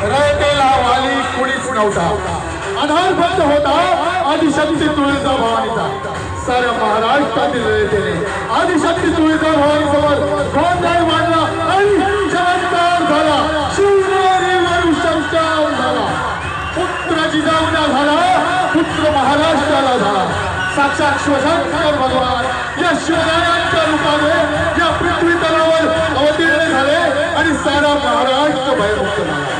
रयतेला वाली कुणीच नव्हता. आधार फक्त होता आदिशक्ती तुळजाभवानीचा. साऱ्या महाराष्ट्रातील रयतेने आदिशक्ती तुळजाभवानी समोर गोंधळ मांडला आणि चमत्कार झाला. शिवनेरीवर संचार झाला. पुत्र जिजाऊला झाला, पुत्र महाराष्ट्राला झाला. साक्षात शिवशंकर भगवान या शिवरायांच्या रूपाने या पृथ्वी तलावर अवतीर्ण झाले आणि सारा महाराष्ट्र भयमुक्त झाला.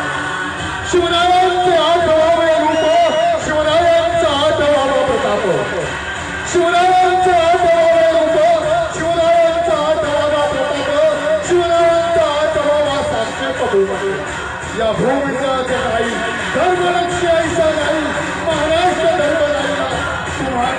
शिवरायांचे आठवावे रूप, शिवरायांचा आठवावा प्रताप, शिवरायांचे आठवावे रूप, शिवरायांचा आठवावा प्रताप, शिवरायांचा आठवावा साक्षी. या भूमीचा जगाई धर्मरक्षी ऐसा नाही, महाराष्ट्र धर्मराईला तुम्हाला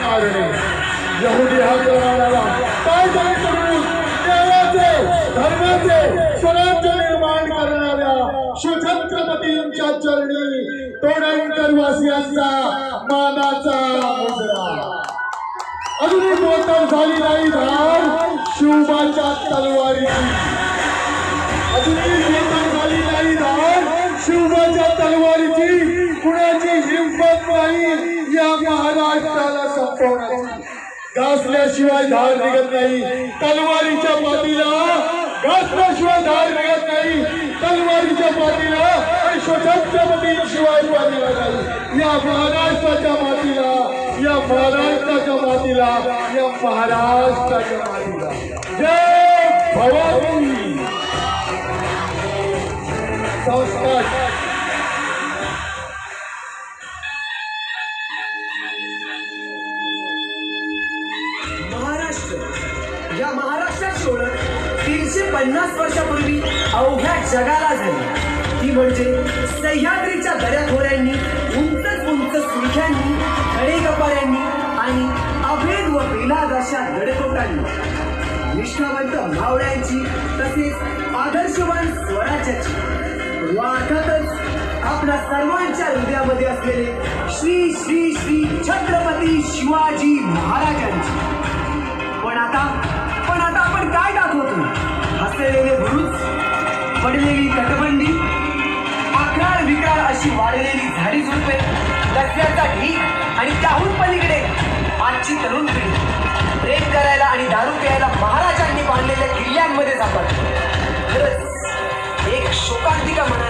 यहुदी हा जमानाला काय काय करून देवाचे धर्माचे स्वराज्य निर्माण करणाऱ्या शिवछत्रपतींच्या चरणी तोडणकर वासियांचा मानाचा मुजरा. अजूनही मोठं झाली नाही धार शिवबाच्या तलवारीची. अजूनही मोठं झाली नाही धार शिवबाच्या तलवारीची. कुणाची हिंमत नाही या महाराष्ट्राला संपवण्याची. घासल्याशिवाय धार निघत नाही तलवारीच्या पाठीला, घासल्याशिवाय धार निघत नाही तलवारीच्या पाठीला. आणि छत्रपतींशिवाय पाठीला नाही या महाराष्ट्राच्या मातीला, या महाराष्ट्राच्या मातीला, या महाराष्ट्राच्या मातीला. जय भवानी. संस्कार या महाराष्ट्राची ओळख 350 वर्षापूर्वी अवघ्या जगाला झाली. ती म्हणजे सह्याद्रीच्या दऱ्याखोऱ्यांनी, उंच उंच सुरख्यांनी, खडेगपाऱ्यांनी आणि अभेद व बेलाद अशा गडकोटांनी, निष्ठावंत मावळ्यांची तसेच आदर्शवान स्वराज्याची. वाटतच आपल्या सर्वांच्या हृदयामध्ये असलेले श्री श्री श्री छत्रपती शिवाजी महाराजांची. पण आता आपण काय दाखवतो? हसलेले बुरुज, पडलेली तटबंदी, आकराळ विक्राळ अशी वाढलेली झाडी झुडपे, लसण्याचा ढीक आणि त्याहून पलीकडे आजची तरुण पिढी प्रेम करायला आणि दारू प्यायला महाराजांनी बांधलेल्या किल्ल्यांमध्ये सापडते. खरंच एक शोकांतिका म्हणा